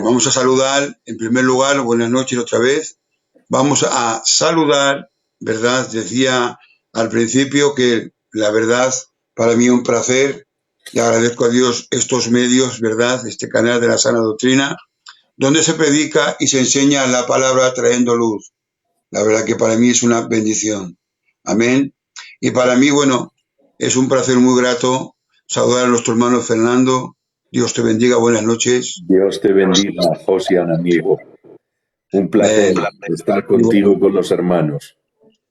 Vamos a saludar, en primer lugar, buenas noches otra vez. Vamos a saludar, ¿verdad? Decía al principio que la verdad, para mí es un placer y agradezco a Dios estos medios, ¿verdad? Este canal de la sana doctrina, donde se predica y se enseña la palabra trayendo luz. La verdad que para mí es una bendición. Amén. Y para mí, bueno, es un placer muy grato saludar a nuestro hermano Fernando. Dios te bendiga, buenas noches. Dios te bendiga, Josian, amigo. Un placer estar contigo y con los hermanos.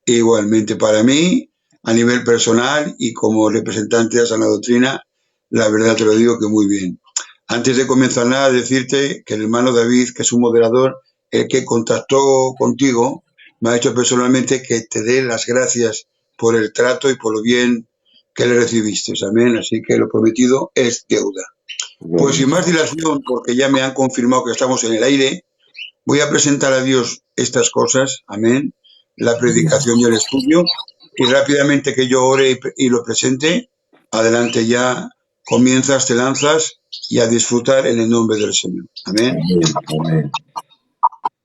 Igualmente para mí, a nivel personal y como representante de la sana doctrina, la verdad te lo digo que muy bien. Antes de comenzar nada, decirte que el hermano David, que es un moderador, el que contactó contigo, me ha dicho personalmente que te dé las gracias por el trato y por lo bien que le recibiste. Amén. Así que lo prometido es deuda. Pues sin más dilación, porque ya me han confirmado que estamos en el aire, voy a presentar a Dios estas cosas. Amén. La predicación y el estudio. Y rápidamente que yo ore y lo presente, adelante ya comienzas, te lanzas y a disfrutar en el nombre del Señor. Amén. Amén.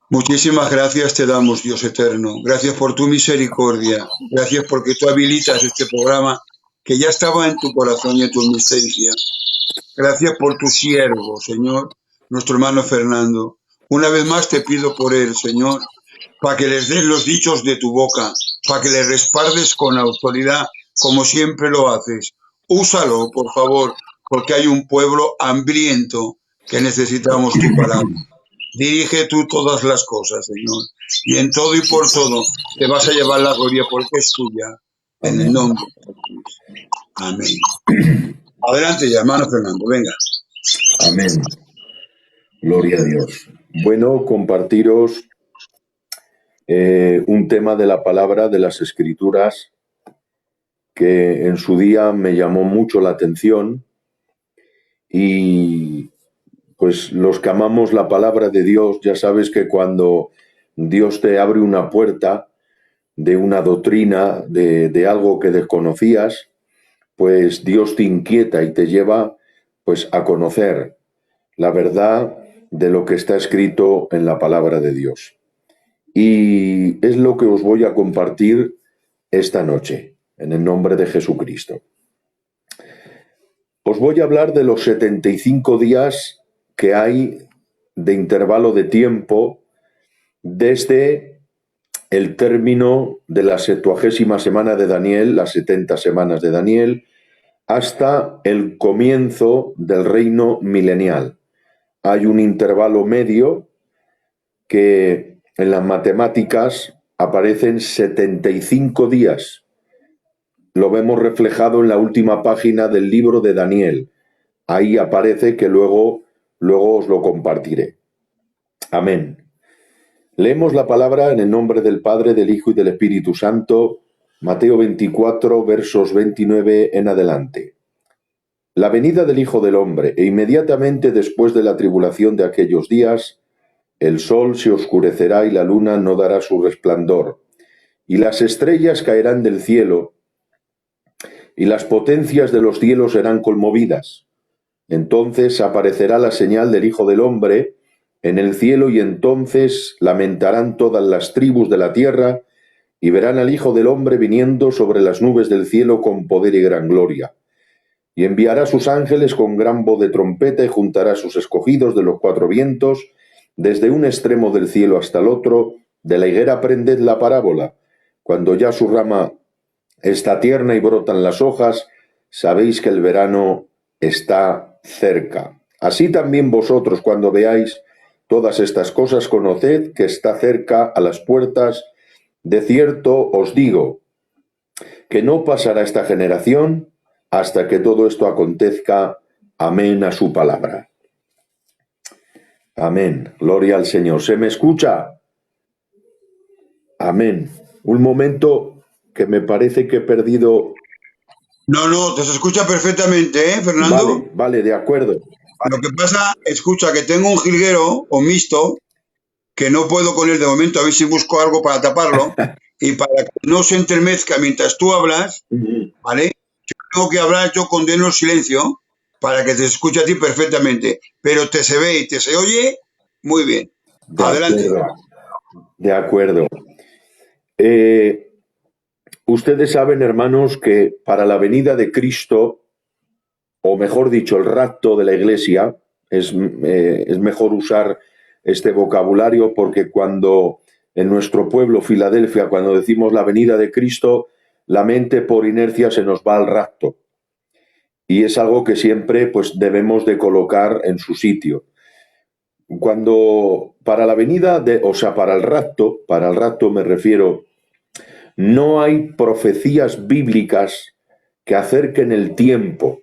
Muchísimas gracias te damos, Dios eterno. Gracias por tu misericordia. Gracias porque tú habilitas este programa que ya estaba en tu corazón y en tu omnisciencia. Gracias por tu siervo, Señor, nuestro hermano Fernando. Una vez más te pido por él, Señor, para que les des los dichos de tu boca, para que le respaldes con autoridad, como siempre lo haces. Úsalo, por favor, porque hay un pueblo hambriento que necesitamos tu palabra. Dirige tú todas las cosas, Señor, y en todo y por todo te vas a llevar la gloria porque es tuya, en el nombre de Jesús. Amén. Adelante ya, hermano Fernando, venga. Amén. Gloria a Dios. Bueno, compartiros un tema de la palabra de las Escrituras que en su día me llamó mucho la atención y pues los que amamos la palabra de Dios, ya sabes que cuando Dios te abre una puerta de una doctrina, de algo que desconocías, pues Dios te inquieta y te lleva pues a conocer la verdad de lo que está escrito en la palabra de Dios. Y es lo que os voy a compartir esta noche, en el nombre de Jesucristo. Os voy a hablar de los 75 días que hay de intervalo de tiempo desde el término de la 70ª semana de Daniel, las 70 semanas de Daniel, hasta el comienzo del reino milenial. Hay un intervalo medio que en las matemáticas aparecen 75 días. Lo vemos reflejado en la última página del libro de Daniel. Ahí aparece que luego os lo compartiré. Amén. Leemos la palabra en el nombre del Padre, del Hijo y del Espíritu Santo, Mateo 24, versos 29 en adelante. La venida del Hijo del Hombre, e inmediatamente después de la tribulación de aquellos días, el sol se oscurecerá y la luna no dará su resplandor, y las estrellas caerán del cielo, y las potencias de los cielos serán conmovidas. Entonces aparecerá la señal del Hijo del Hombre en el cielo, y entonces lamentarán todas las tribus de la tierra, y verán al Hijo del Hombre viniendo sobre las nubes del cielo con poder y gran gloria. Y enviará sus ángeles con gran voz de trompeta, y juntará a sus escogidos de los cuatro vientos, desde un extremo del cielo hasta el otro. De la higuera aprended la parábola. Cuando ya su rama está tierna y brotan las hojas, sabéis que el verano está cerca. Así también vosotros, cuando veáis todas estas cosas, conoced que está cerca a las puertas. De cierto os digo que no pasará esta generación hasta que todo esto acontezca. Amén a su palabra. Amén. Gloria al Señor. ¿Se me escucha? Amén. Un momento que me parece que he perdido. No, te se escucha perfectamente, ¿eh, Fernando? Vale, de acuerdo. Lo que pasa, escucha, que tengo un jilguero o mixto que no puedo con él de momento, a ver si busco algo para taparlo y para que no se entremezca mientras tú hablas, ¿vale? Yo tengo que hablar, yo condeno el silencio para que te escuche a ti perfectamente, pero te se ve y te se oye muy bien. De Adelante. acuerdo, de acuerdo. Ustedes saben, hermanos, que para la venida de Cristo, o mejor dicho, el rapto de la Iglesia, es mejor usar este vocabulario porque cuando en nuestro pueblo, Filadelfia, cuando decimos la venida de Cristo, la mente por inercia se nos va al rapto. Y es algo que siempre pues, debemos de colocar en su sitio. Cuando para la venida para el rapto me refiero, no hay profecías bíblicas que acerquen el tiempo.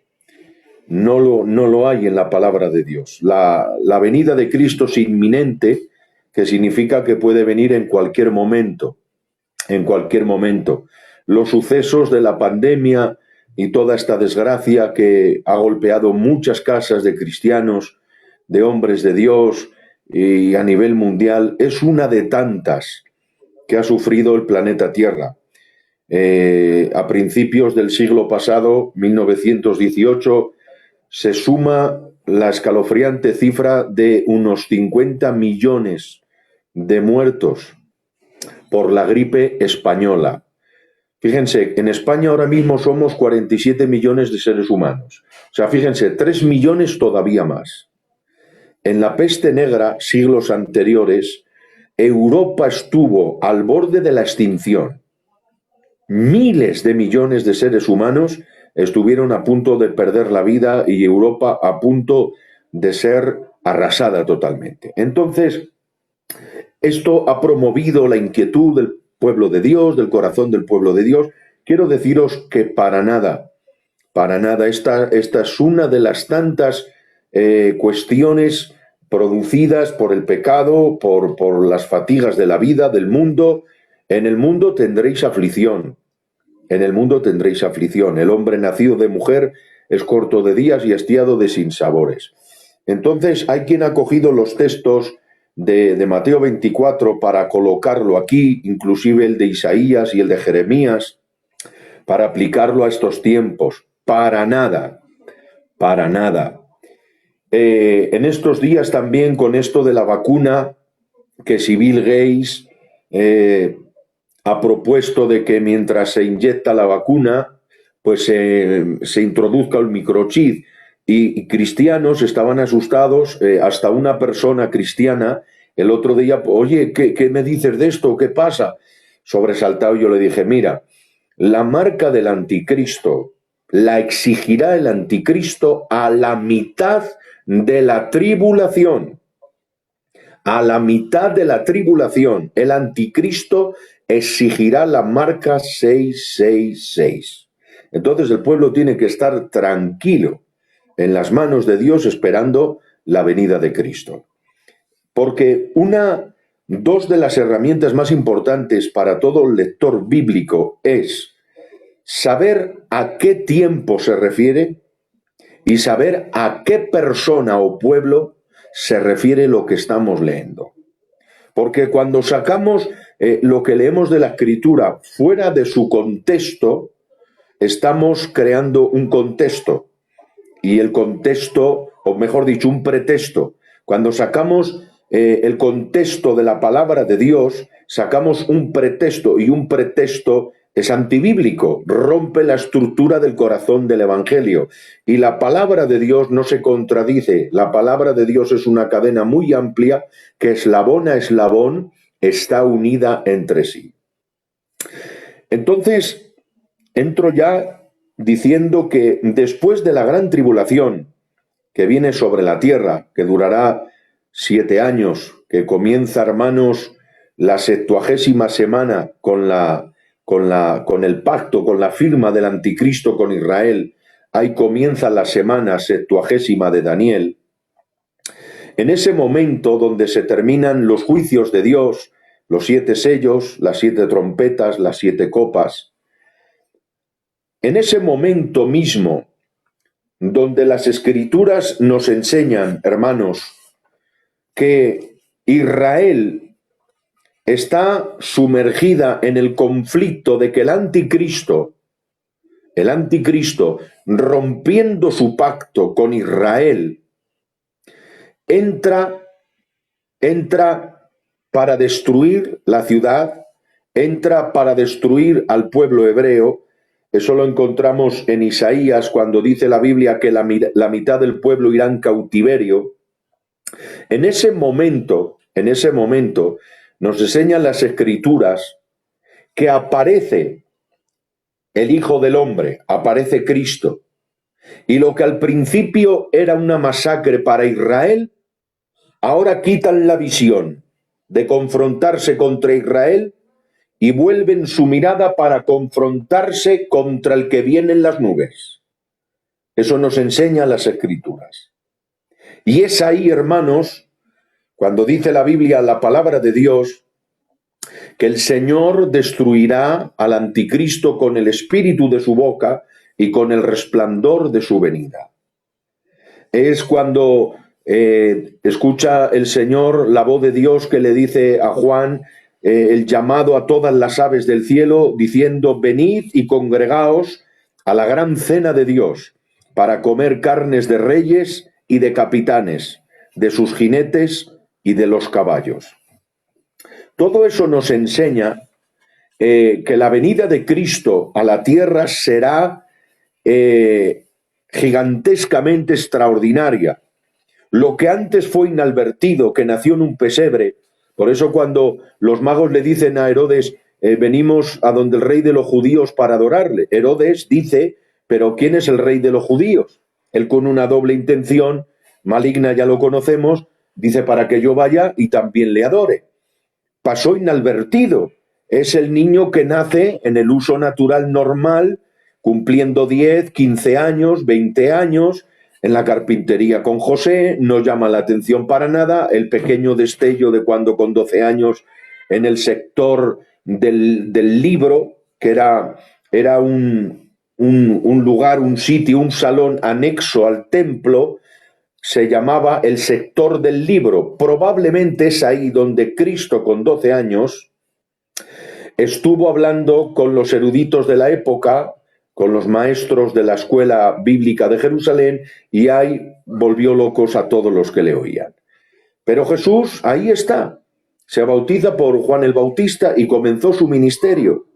No lo hay en la palabra de Dios. La venida de Cristo es inminente, que significa que puede venir en cualquier momento. En cualquier momento. Los sucesos de la pandemia y toda esta desgracia que ha golpeado muchas casas de cristianos, de hombres de Dios y a nivel mundial, es una de tantas que ha sufrido el planeta Tierra. A principios del siglo pasado, 1918, se suma la escalofriante cifra de unos 50 millones de muertos por la gripe española. Fíjense, en España ahora mismo somos 47 millones de seres humanos. O sea, fíjense, 3 millones todavía más. En la peste negra, siglos anteriores, Europa estuvo al borde de la extinción. Miles de millones de seres humanos estuvieron a punto de perder la vida y Europa a punto de ser arrasada totalmente. Entonces, esto ha promovido la inquietud del pueblo de Dios, del corazón del pueblo de Dios. Quiero deciros que para nada, esta es una de las tantas cuestiones producidas por el pecado, por las fatigas de la vida, del mundo. En el mundo tendréis aflicción. En el mundo tendréis aflicción. El hombre nacido de mujer es corto de días y hastiado de sinsabores. Entonces hay quien ha cogido los textos de Mateo 24 para colocarlo aquí, inclusive el de Isaías y el de Jeremías, para aplicarlo a estos tiempos. Para nada, para nada. En estos días también con esto de la vacuna, que si Bill Gates ha propuesto de que mientras se inyecta la vacuna, pues se introduzca el microchip. Y cristianos estaban asustados, hasta una persona cristiana, el otro día, oye, ¿qué me dices de esto? ¿Qué pasa? Sobresaltado yo le dije, mira, la marca del anticristo la exigirá el anticristo a la mitad de la tribulación. A la mitad de la tribulación, el anticristo exigirá la marca 666. Entonces el pueblo tiene que estar tranquilo en las manos de Dios esperando la venida de Cristo. Porque dos de las herramientas más importantes para todo lector bíblico es saber a qué tiempo se refiere y saber a qué persona o pueblo se refiere lo que estamos leyendo. Porque cuando sacamos lo que leemos de la Escritura fuera de su contexto, estamos creando un contexto. Y el contexto, o mejor dicho, un pretexto. Cuando sacamos el contexto de la palabra de Dios, sacamos un pretexto, y un pretexto es antibíblico, rompe la estructura del corazón del Evangelio. Y la palabra de Dios no se contradice. La palabra de Dios es una cadena muy amplia que eslabón a eslabón está unida entre sí. Entonces, entro ya diciendo que después de la gran tribulación que viene sobre la tierra, que durará 7 años, que comienza, hermanos, la 70ª semana con el pacto, con la firma del anticristo con Israel, ahí comienza la semana 70ª de Daniel. En ese momento donde se terminan los juicios de Dios, los 7 sellos, las 7 trompetas, las 7 copas, en ese momento mismo donde las Escrituras nos enseñan, hermanos, que Israel está sumergida en el conflicto de que el anticristo el anticristo, rompiendo su pacto con Israel, entra para destruir la ciudad, entra para destruir al pueblo hebreo. Eso lo encontramos en Isaías, cuando dice la Biblia que la mitad del pueblo irá en cautiverio. En ese momento, nos enseñan las Escrituras que aparece el Hijo del Hombre, aparece Cristo. Y lo que al principio era una masacre para Israel, ahora quitan la visión de confrontarse contra Israel y vuelven su mirada para confrontarse contra el que viene en las nubes. Eso nos enseña las Escrituras. Y es ahí, hermanos, cuando dice la Biblia, la palabra de Dios, que el Señor destruirá al anticristo con el espíritu de su boca y con el resplandor de su venida. Es cuando escucha el Señor la voz de Dios que le dice a Juan el llamado a todas las aves del cielo, diciendo: venid y congregaos a la gran cena de Dios, para comer carnes de reyes y de capitanes, de sus jinetes y de los caballos. Todo eso nos enseña que la venida de Cristo a la tierra será gigantescamente extraordinaria. Lo que antes fue inadvertido, que nació en un pesebre. Por eso cuando los magos le dicen a Herodes, venimos a donde el rey de los judíos para adorarle, Herodes dice: pero ¿quién es el rey de los judíos? Él, con una doble intención maligna, ya lo conocemos, dice: para que yo vaya y también le adore. Pasó inadvertido. Es el niño que nace en el uso natural normal, cumpliendo 10, 15 años, 20 años, en la carpintería con José. No llama la atención para nada el pequeño destello de cuando con 12 años en el sector del libro, que era un lugar, un sitio, un salón anexo al templo, se llamaba el sector del libro. Probablemente es ahí donde Cristo, con 12 años, estuvo hablando con los eruditos de la época, con los maestros de la escuela bíblica de Jerusalén, y ahí volvió locos a todos los que le oían. Pero Jesús ahí está, se bautiza por Juan el Bautista y comenzó su ministerio.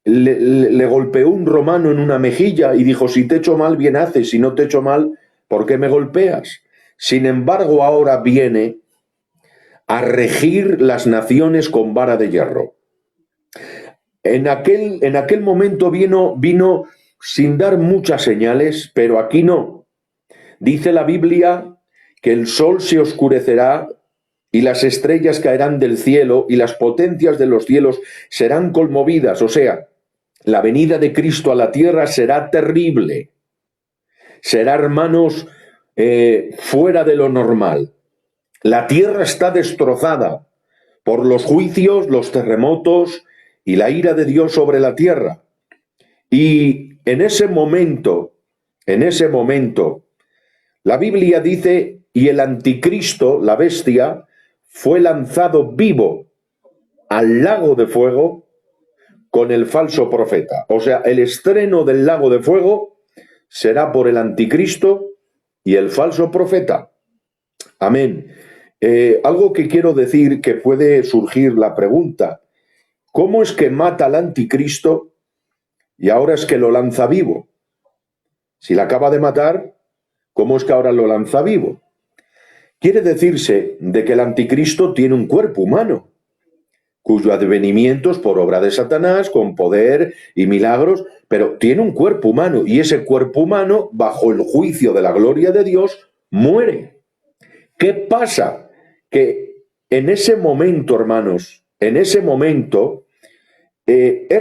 Le golpeó un romano en una mejilla y dijo: si te echo mal, bien haces; si no te echo mal, ¿por qué me golpeas? Sin embargo, ahora viene a regir las naciones con vara de hierro. En aquel momento vino sin dar muchas señales, pero aquí no. Dice la Biblia que el sol se oscurecerá y las estrellas caerán del cielo y las potencias de los cielos serán conmovidas. O sea, la venida de Cristo a la tierra será terrible. Será, hermanos, fuera de lo normal. La tierra está destrozada por los juicios, los terremotos y la ira de Dios sobre la tierra. Y en ese momento, la Biblia dice: y el anticristo, la bestia, fue lanzado vivo al lago de fuego con el falso profeta. O sea, el estreno del lago de fuego será por el anticristo y el falso profeta. Amén. Algo que quiero decir, que puede surgir la pregunta: ¿cómo es que mata al anticristo y ahora es que lo lanza vivo? Si la acaba de matar, ¿cómo es que ahora lo lanza vivo? Quiere decirse de que el anticristo tiene un cuerpo humano, cuyo advenimiento es por obra de Satanás, con poder y milagros, pero tiene un cuerpo humano, y ese cuerpo humano, bajo el juicio de la gloria de Dios, muere. ¿Qué pasa? Que en ese momento, hermanos, es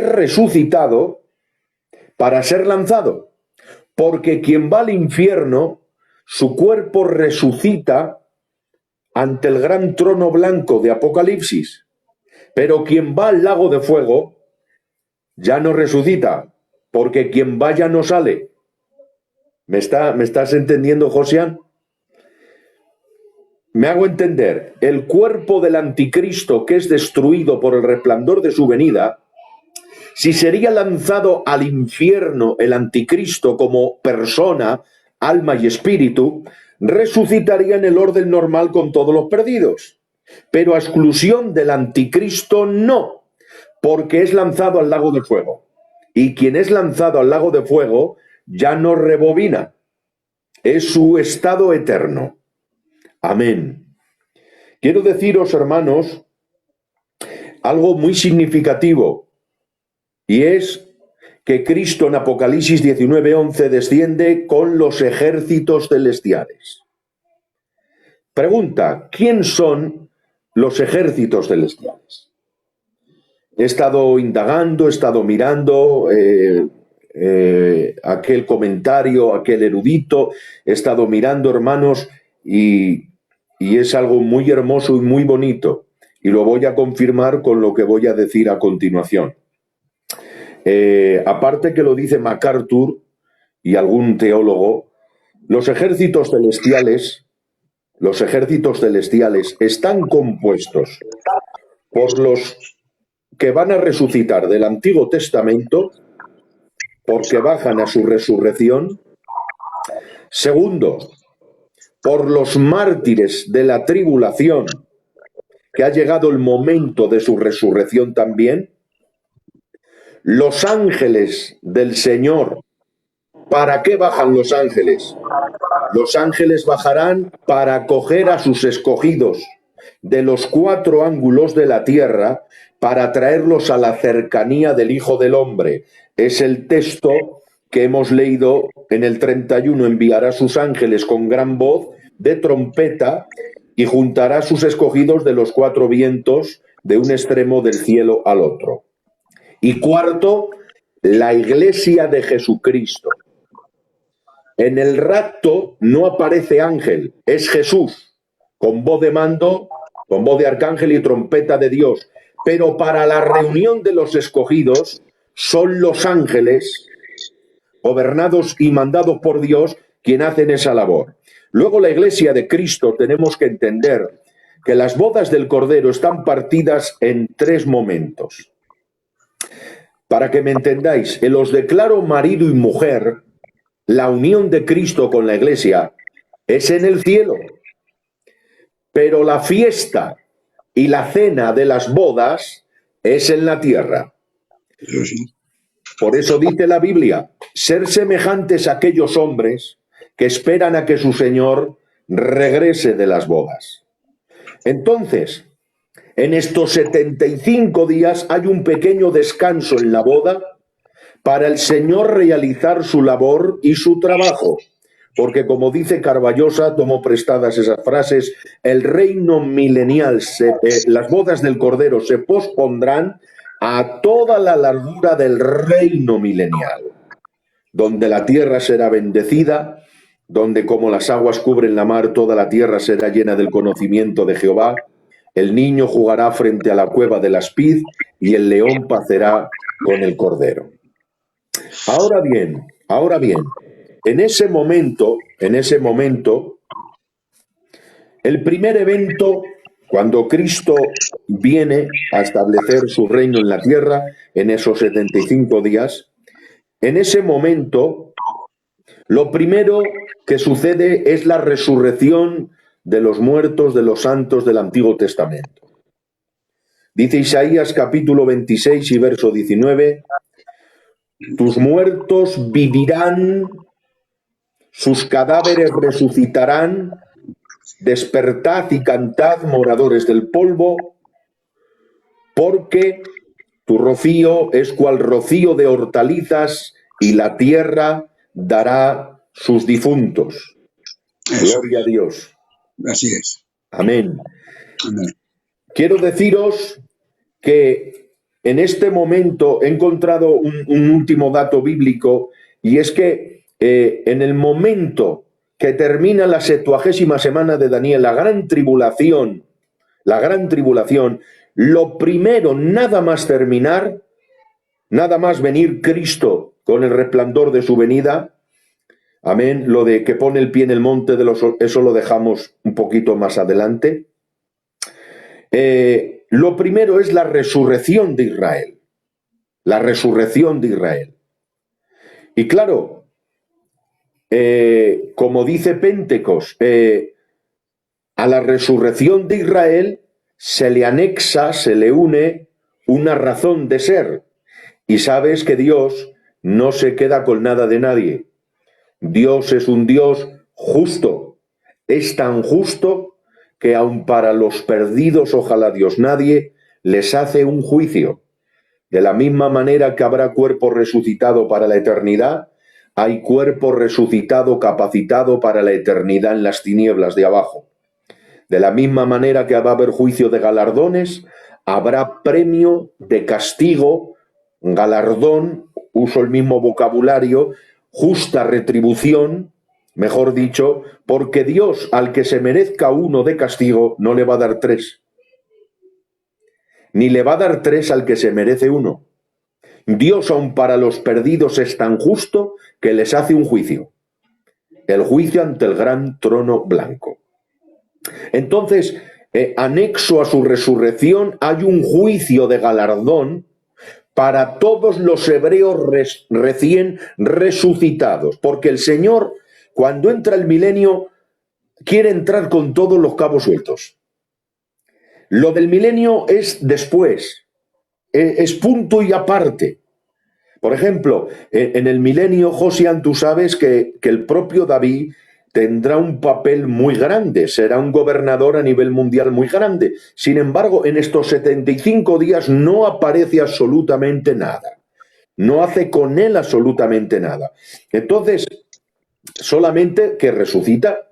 resucitado para ser lanzado, porque quien va al infierno, su cuerpo resucita ante el gran trono blanco de Apocalipsis, pero quien va al lago de fuego ya no resucita, porque quien va ya no sale. ¿Me estás entendiendo, Josian? Me hago entender. El cuerpo del anticristo, que es destruido por el resplandor de su venida, si sería lanzado al infierno el anticristo como persona, alma y espíritu, resucitaría en el orden normal con todos los perdidos. Pero a exclusión del anticristo no, porque es lanzado al lago de fuego. Y quien es lanzado al lago de fuego ya no rebobina. Es su estado eterno. Amén. Quiero deciros, hermanos, algo muy significativo, y es que Cristo en Apocalipsis 19:11 desciende con los ejércitos celestiales. Pregunta, ¿quién son los ejércitos celestiales? He estado indagando, he estado mirando aquel comentario, aquel erudito, he estado mirando, hermanos, y es algo muy hermoso y muy bonito, y lo voy a confirmar con lo que voy a decir a continuación. Aparte que lo dice MacArthur y algún teólogo, los ejércitos celestiales están compuestos por los que van a resucitar del Antiguo Testamento, porque bajan a su resurrección. Segundo, por los mártires de la tribulación, que ha llegado el momento de su resurrección también. Los ángeles del Señor. ¿Para qué bajan los ángeles? Los ángeles bajarán para acoger a sus escogidos de los 4 ángulos de la tierra, para traerlos a la cercanía del Hijo del Hombre. Es el texto que hemos leído en el 31. Enviará sus ángeles con gran voz de trompeta y juntará a sus escogidos de los 4 vientos, de un extremo del cielo al otro. Y cuarto, la iglesia de Jesucristo. En el rapto no aparece ángel, es Jesús, con voz de mando, con voz de arcángel y trompeta de Dios. Pero para la reunión de los escogidos son los ángeles, gobernados y mandados por Dios, quienes hacen esa labor. Luego, la iglesia de Cristo, tenemos que entender que las bodas del Cordero están partidas en 3 momentos. Para que me entendáis, os declaro marido y mujer. La unión de Cristo con la iglesia es en el cielo, pero la fiesta y la cena de las bodas es en la tierra. Por eso dice la Biblia, ser semejantes a aquellos hombres que esperan a que su Señor regrese de las bodas. Entonces, en estos 75 días hay un pequeño descanso en la boda para el Señor realizar su labor y su trabajo. Porque, como dice Carballosa, tomó prestadas esas frases, el reino milenial, las bodas del Cordero se pospondrán a toda la largura del reino milenial, donde la tierra será bendecida, donde como las aguas cubren la mar, toda la tierra será llena del conocimiento de Jehová. El niño jugará frente a la cueva del aspid y el león pacerá con el cordero. Ahora bien, en ese momento, el primer evento, cuando Cristo viene a establecer su reino en la tierra, en esos 75 días, en ese momento, lo primero que sucede es la resurrección de los muertos, de los santos del Antiguo Testamento. Dice Isaías capítulo 26 y verso 19, tus muertos vivirán, sus cadáveres resucitarán, despertad y cantad, moradores del polvo, porque tu rocío es cual rocío de hortalizas y la tierra dará sus difuntos. Eso. Gloria a Dios. Así es. Amén. Amén. Quiero deciros que en este momento he encontrado un último dato bíblico, y es que en el momento que termina la 70ª semana de Daniel, la gran tribulación, lo primero, nada más terminar, nada más venir Cristo con el resplandor de su venida, amén, lo de que pone el pie en el monte de los, eso lo dejamos un poquito más adelante. Lo primero es la resurrección de Israel. la resurrección de Israel. Y claro, como dice Pentecos, a la resurrección de Israel se le anexa, se le une una razón de ser. Y sabes que Dios no se queda con nada de nadie. Dios es un Dios justo. Es tan justo que aun para los perdidos, ojalá Dios nadie, les hace un juicio. De la misma manera que habrá cuerpo resucitado para la eternidad, hay cuerpo resucitado capacitado para la eternidad en las tinieblas de abajo. De la misma manera que va a haber juicio de galardones, habrá premio de castigo, galardón, uso el mismo vocabulario, justa retribución, mejor dicho, porque Dios al que se merezca uno de castigo no le va a dar 3. Ni le va a dar 3 al que se merece uno. Dios aun para los perdidos es tan justo que les hace un juicio. El juicio ante el gran trono blanco. Entonces, anexo a su resurrección hay un juicio de galardón para todos los hebreos recién resucitados, porque el Señor, cuando entra el milenio, quiere entrar con todos los cabos sueltos. Lo del milenio es después, es punto y aparte. Por ejemplo, en el milenio, Josian, tú sabes que el propio David tendrá un papel muy grande, será un gobernador a nivel mundial muy grande. Sin embargo, en estos 75 días no aparece absolutamente nada. No hace con él absolutamente nada. Entonces, solamente que resucita,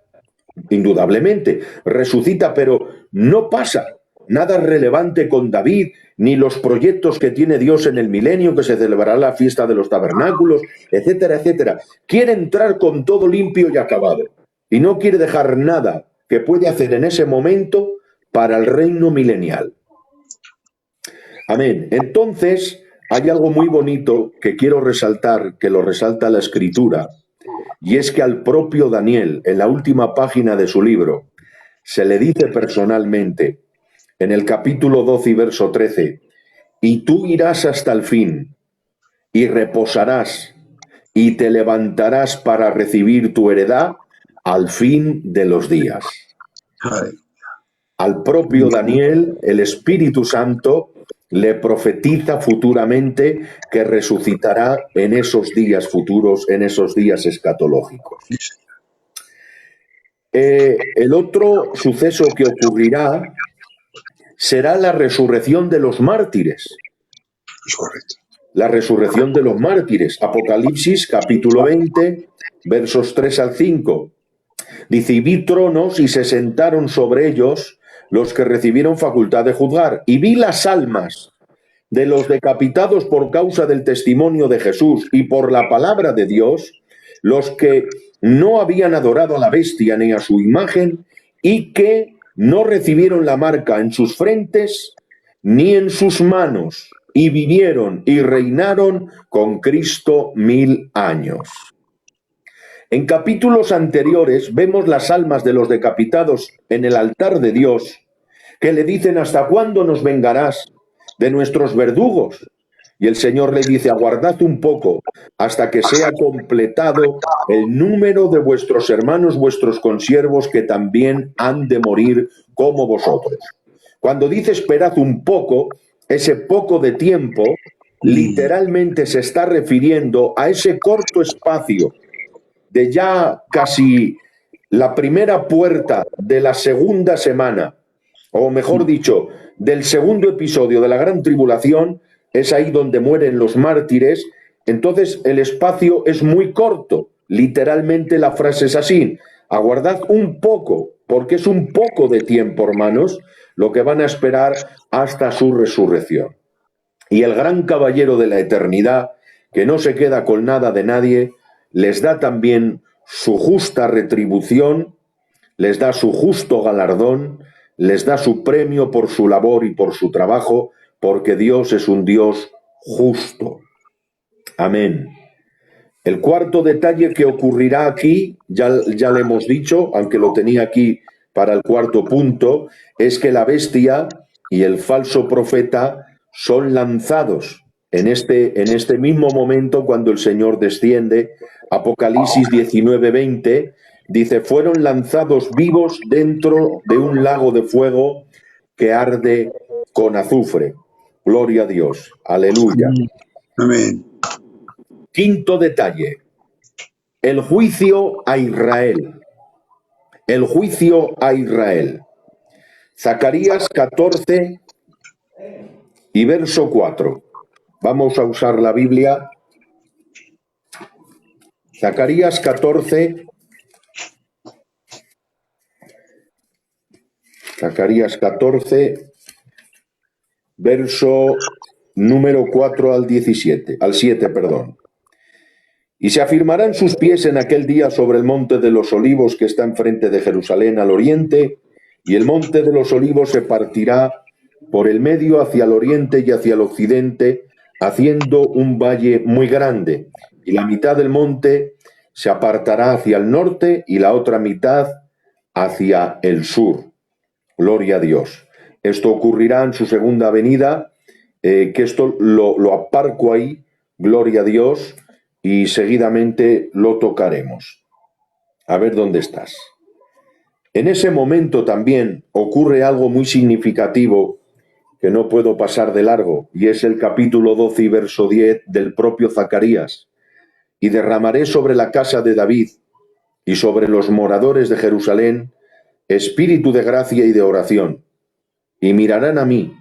indudablemente, resucita, pero no pasa nada relevante con David, ni los proyectos que tiene Dios en el milenio, que se celebrará la fiesta de los tabernáculos, etcétera, etcétera. Quiere entrar con todo limpio y acabado, y no quiere dejar nada que puede hacer en ese momento para el reino milenial. Amén. Entonces, hay algo muy bonito que quiero resaltar, que lo resalta la Escritura, y es que al propio Daniel, en la última página de su libro, se le dice personalmente, en el capítulo 12 y verso 13, y tú irás hasta el fin, y reposarás, y te levantarás para recibir tu heredad al fin de los días. Al propio Daniel, el Espíritu Santo le profetiza futuramente que resucitará en esos días futuros, en esos días escatológicos. El otro suceso que ocurrirá será la resurrección de los mártires. Es correcto. La resurrección de los mártires. Apocalipsis, capítulo 20, versos 3 al 5. Dice, y vi tronos y se sentaron sobre ellos los que recibieron facultad de juzgar. Y vi las almas de los decapitados por causa del testimonio de Jesús y por la palabra de Dios, los que no habían adorado a la bestia ni a su imagen y que no recibieron la marca en sus frentes ni en sus manos, y vivieron y reinaron con Cristo 1000 años. En capítulos anteriores vemos las almas de los decapitados en el altar de Dios, que le dicen, ¿hasta cuándo nos vengarás de nuestros verdugos? Y el Señor le dice, aguardad un poco hasta que sea completado el número de vuestros hermanos, vuestros consiervos, que también han de morir como vosotros. Cuando dice esperad un poco, ese poco de tiempo, literalmente se está refiriendo a ese corto espacio de ya casi la primera puerta de la segunda semana, o mejor dicho, del segundo episodio de la Gran Tribulación. Es ahí donde mueren los mártires. Entonces el espacio es muy corto. Literalmente la frase es así: aguardad un poco, porque es un poco de tiempo, hermanos, lo que van a esperar hasta su resurrección. Y el gran caballero de la eternidad, que no se queda con nada de nadie, les da también su justa retribución, les da su justo galardón, les da su premio por su labor y por su trabajo, porque Dios es un Dios justo. Amén. El cuarto detalle que ocurrirá aquí, ya le hemos dicho, aunque lo tenía aquí para el cuarto punto, es que la bestia y el falso profeta son lanzados en este mismo momento, cuando el Señor desciende, Apocalipsis 19:20, dice, fueron lanzados vivos dentro de un lago de fuego que arde con azufre. Gloria a Dios. Aleluya. Amén. Quinto detalle. El juicio a Israel. El juicio a Israel. Zacarías 14 y verso 4. Vamos a usar la Biblia. Zacarías 14. Zacarías 14, verso número 4 al 17, al 7, perdón. Y se afirmarán sus pies en aquel día sobre el monte de los olivos que está enfrente de Jerusalén al oriente, y el monte de los olivos se partirá por el medio hacia el oriente y hacia el occidente, haciendo un valle muy grande, y la mitad del monte se apartará hacia el norte y la otra mitad hacia el sur. Gloria a Dios. Esto ocurrirá en su segunda venida, que esto lo aparco ahí, gloria a Dios, y seguidamente lo tocaremos. A ver dónde estás. En ese momento también ocurre algo muy significativo que no puedo pasar de largo, y es el capítulo 12 y verso 10 del propio Zacarías. Y derramaré sobre la casa de David y sobre los moradores de Jerusalén espíritu de gracia y de oración, y mirarán a mí,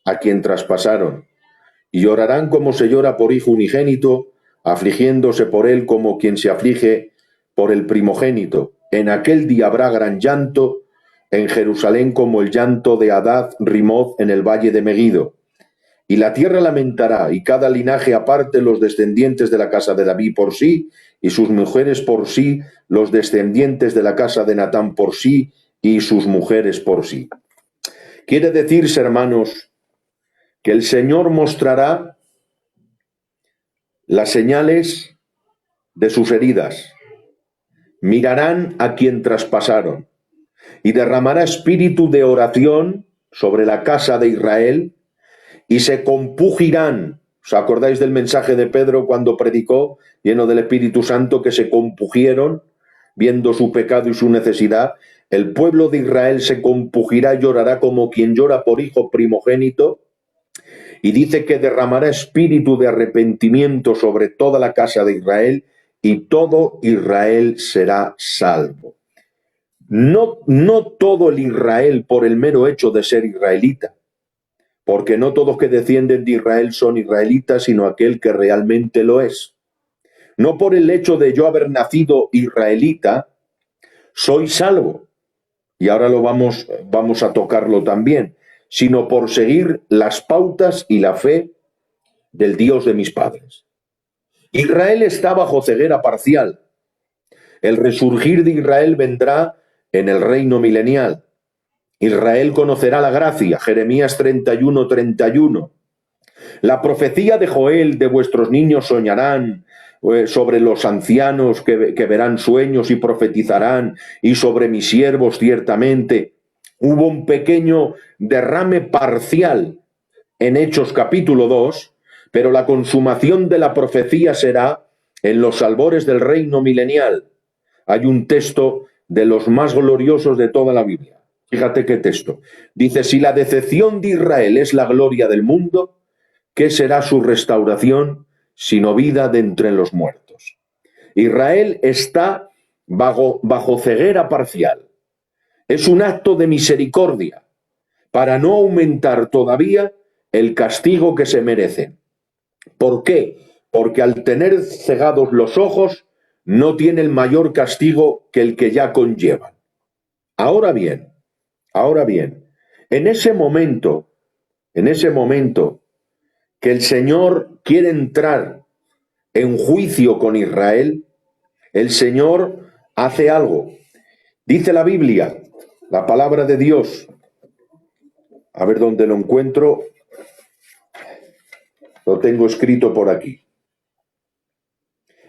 a quien traspasaron, y llorarán como se llora por hijo unigénito, afligiéndose por él como quien se aflige por el primogénito. En aquel día habrá gran llanto en Jerusalén como el llanto de Hadad Rimoth en el valle de Megiddo. Y la tierra lamentará, y cada linaje aparte los descendientes de la casa de David por sí, y sus mujeres por sí, los descendientes de la casa de Natán por sí, y sus mujeres por sí. Quiere decirse, hermanos, que el Señor mostrará las señales de sus heridas, mirarán a quien traspasaron, y derramará espíritu de oración sobre la casa de Israel, y se compugirán. ¿Os acordáis del mensaje de Pedro cuando predicó, lleno del Espíritu Santo, que se compugieron, viendo su pecado y su necesidad? El pueblo de Israel se compugirá y llorará como quien llora por hijo primogénito, y dice que derramará espíritu de arrepentimiento sobre toda la casa de Israel, y todo Israel será salvo. No todo el Israel por el mero hecho de ser israelita, porque no todos que descienden de Israel son israelitas, sino aquel que realmente lo es. No por el hecho de yo haber nacido israelita, soy salvo, y ahora lo vamos a tocarlo también, sino por seguir las pautas y la fe del Dios de mis padres. Israel está bajo ceguera parcial. El resurgir de Israel vendrá en el reino milenial. Israel conocerá la gracia, Jeremías 31:31. La profecía de Joel, de vuestros niños soñarán, sobre los ancianos que verán sueños y profetizarán, y sobre mis siervos ciertamente. Hubo un pequeño derrame parcial en Hechos capítulo 2, pero la consumación de la profecía será en los albores del reino milenial. Hay un texto de los más gloriosos de toda la Biblia. Fíjate qué texto. Dice, si la decepción de Israel es la gloria del mundo, ¿qué será su restauración sino vida de entre los muertos? Israel está bajo ceguera parcial. Es un acto de misericordia para no aumentar todavía el castigo que se merecen. ¿Por qué? Porque al tener cegados los ojos, no tienen mayor castigo que el que ya conllevan. Ahora bien, en ese momento que el Señor quiere entrar en juicio con Israel, el Señor hace algo. Dice la Biblia, la palabra de Dios, a ver dónde lo encuentro, lo tengo escrito por aquí.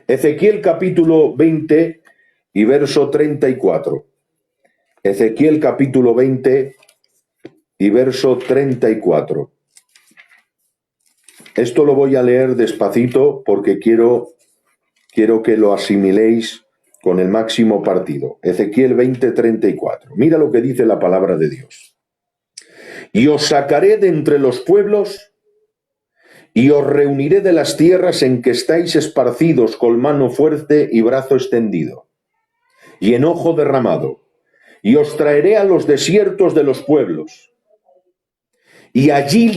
Ezequiel capítulo 20 y verso 34. Ezequiel capítulo 20 y verso 34. Esto lo voy a leer despacito porque quiero que lo asimiléis con el máximo partido. Ezequiel 20:34. Mira lo que dice la palabra de Dios. Y os sacaré de entre los pueblos y os reuniré de las tierras en que estáis esparcidos con mano fuerte y brazo extendido y enojo derramado, y os traeré a los desiertos de los pueblos. Y allí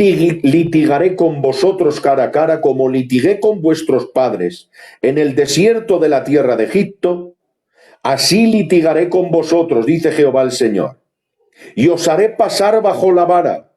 litigaré con vosotros cara a cara, como litigué con vuestros padres en el desierto de la tierra de Egipto. Así litigaré con vosotros, dice Jehová el Señor. Y os haré pasar bajo la vara,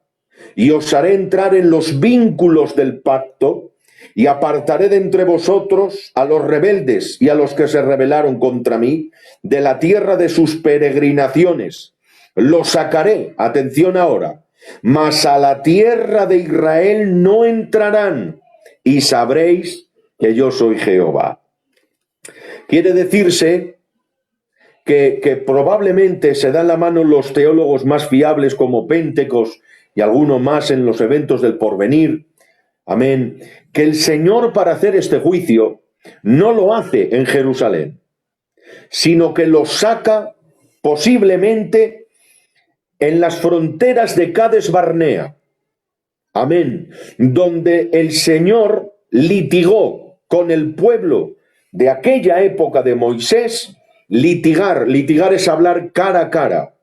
y os haré entrar en los vínculos del pacto, y apartaré de entre vosotros a los rebeldes y a los que se rebelaron contra mí, de la tierra de sus peregrinaciones. Los sacaré, atención ahora, mas a la tierra de Israel no entrarán, y sabréis que yo soy Jehová. Quiere decirse que probablemente se dan la mano los teólogos más fiables como Pentecos y alguno más en los eventos del porvenir, amén, que el Señor para hacer este juicio no lo hace en Jerusalén, sino que lo saca posiblemente en las fronteras de Cades Barnea, amén, donde el Señor litigó con el pueblo de aquella época de Moisés. Litigar es hablar cara a cara.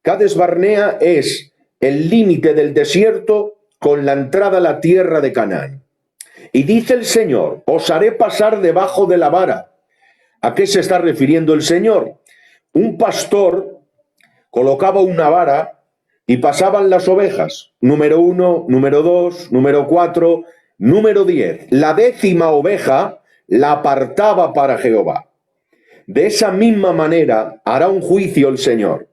Cades Barnea es el límite del desierto con la entrada a la tierra de Canaán. Y dice el Señor, os haré pasar debajo de la vara. ¿A qué se está refiriendo el Señor? Un pastor colocaba una vara y pasaban las ovejas. Número 1, número 2, número 4, número 10. La 10ª oveja la apartaba para Jehová. De esa misma manera hará un juicio el Señor.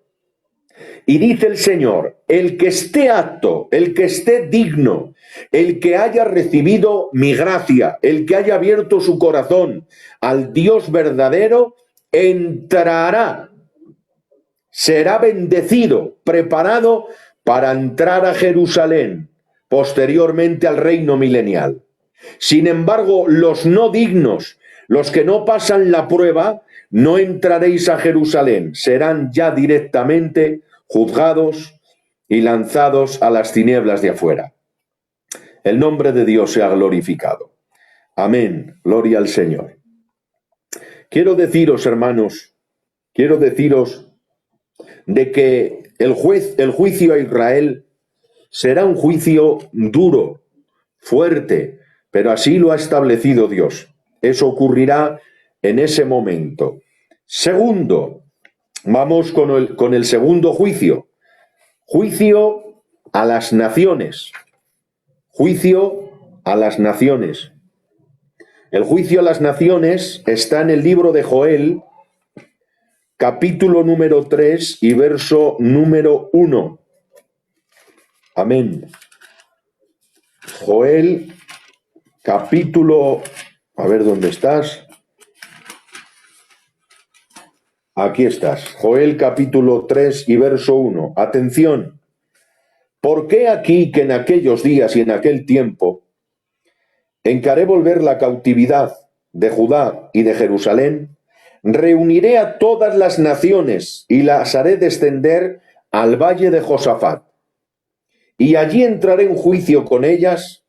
Y dice el Señor, el que esté apto, el que esté digno, el que haya recibido mi gracia, el que haya abierto su corazón al Dios verdadero, entrará, será bendecido, preparado para entrar a Jerusalén, posteriormente al reino milenial. Sin embargo, los no dignos, los que no pasan la prueba, no entraréis a Jerusalén, serán ya directamente juzgados y lanzados a las tinieblas de afuera. El nombre de Dios sea glorificado. Amén. Gloria al Señor. Quiero deciros, hermanos, de que el juicio a Israel será un juicio duro, fuerte, pero así lo ha establecido Dios. Eso ocurrirá en ese momento. Segundo, vamos con el segundo juicio. Juicio a las naciones. Juicio a las naciones. El juicio a las naciones está en el libro de Joel, capítulo número 3 y verso número 1. Amén. Joel, capítulo, a ver dónde estás. Aquí estás. Joel, capítulo 3 y verso 1. Atención. ¿Por qué aquí que en aquellos días y en aquel tiempo encaré volver la cautividad de Judá y de Jerusalén? Reuniré a todas las naciones y las haré descender al valle de Josafat. Y allí entraré en juicio con ellas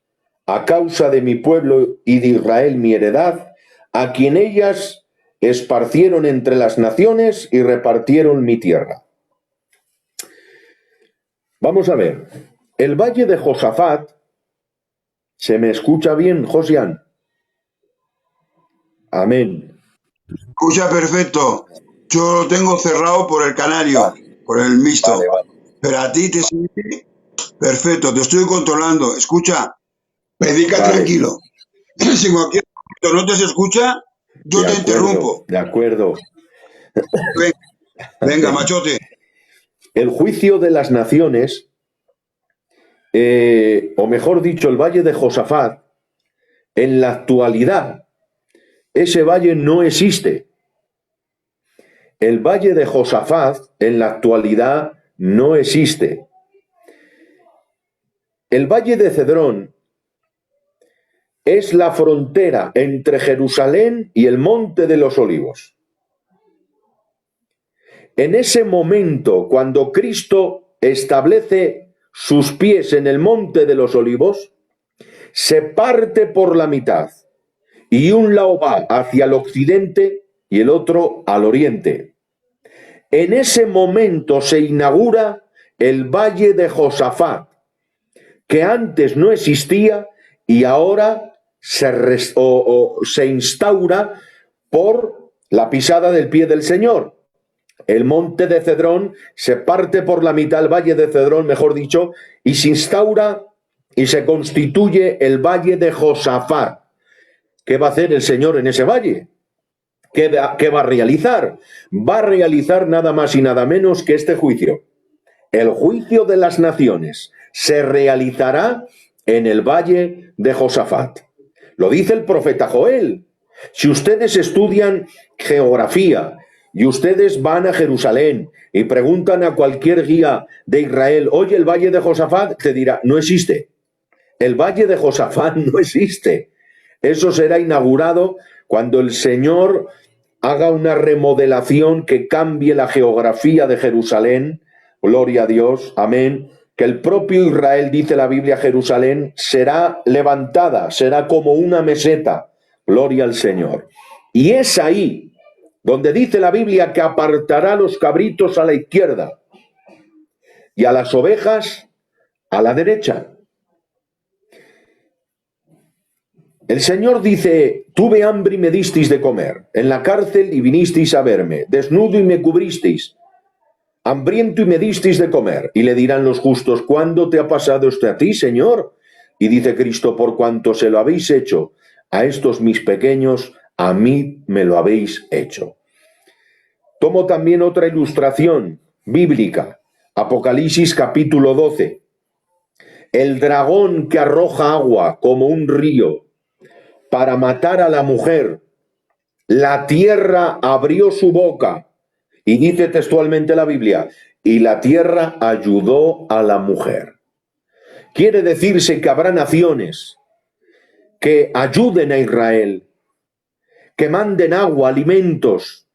a causa de mi pueblo y de Israel mi heredad, a quien ellas esparcieron entre las naciones y repartieron mi tierra. Vamos a ver, el valle de Josafat, ¿se me escucha bien, Josian? Amén. Escucha perfecto. Yo lo tengo cerrado por el canario, Vale. por el mixto. Vale. Pero a ti te sigue perfecto, te estoy controlando. Escucha, predica Vale. tranquilo. Si cualquier momento no te se escucha, yo te interrumpo. De acuerdo. Venga, machote. El juicio de las naciones, o mejor dicho, el valle de Josafat, en la actualidad, ese valle no existe. El valle de Josafat, en la actualidad, no existe. El valle de Cedrón es la frontera entre Jerusalén y el Monte de los Olivos. En ese momento, cuando Cristo establece sus pies en el Monte de los Olivos, se parte por la mitad y un lado va hacia el occidente y el otro al oriente. En ese momento se inaugura el Valle de Josafat, que antes no existía y ahora se instaura por la pisada del pie del Señor. El monte de Cedrón se parte por la mitad, el valle de Cedrón, mejor dicho, y se instaura y se constituye el Valle de Josafat. ¿Qué va a hacer el Señor en ese valle? ¿Qué va a realizar? Va a realizar nada más y nada menos que este juicio. El juicio de las naciones se realizará en el Valle de Josafat. Lo dice el profeta Joel. Si ustedes estudian geografía y ustedes van a Jerusalén y preguntan a cualquier guía de Israel, oye, el Valle de Josafat, te dirá, no existe. El Valle de Josafat no existe. Eso será inaugurado cuando el Señor haga una remodelación que cambie la geografía de Jerusalén. Gloria a Dios, amén. Que el propio Israel, dice la Biblia, Jerusalén será levantada, será como una meseta. Gloria al Señor. Y es ahí donde dice la Biblia que apartará los cabritos a la izquierda y a las ovejas a la derecha. El Señor dice, tuve hambre y me disteis de comer, en la cárcel y vinisteis a verme, desnudo y me cubristeis, hambriento y me disteis de comer. Y le dirán los justos, ¿cuándo te ha pasado esto a ti, Señor? Y dice Cristo, por cuanto se lo habéis hecho a estos mis pequeños, a mí me lo habéis hecho. Tomo también otra ilustración bíblica, Apocalipsis capítulo 12. El dragón que arroja agua como un río para matar a la mujer, la tierra abrió su boca, y dice textualmente la Biblia, y la tierra ayudó a la mujer. Quiere decirse que habrá naciones que ayuden a Israel, que manden agua, alimentos,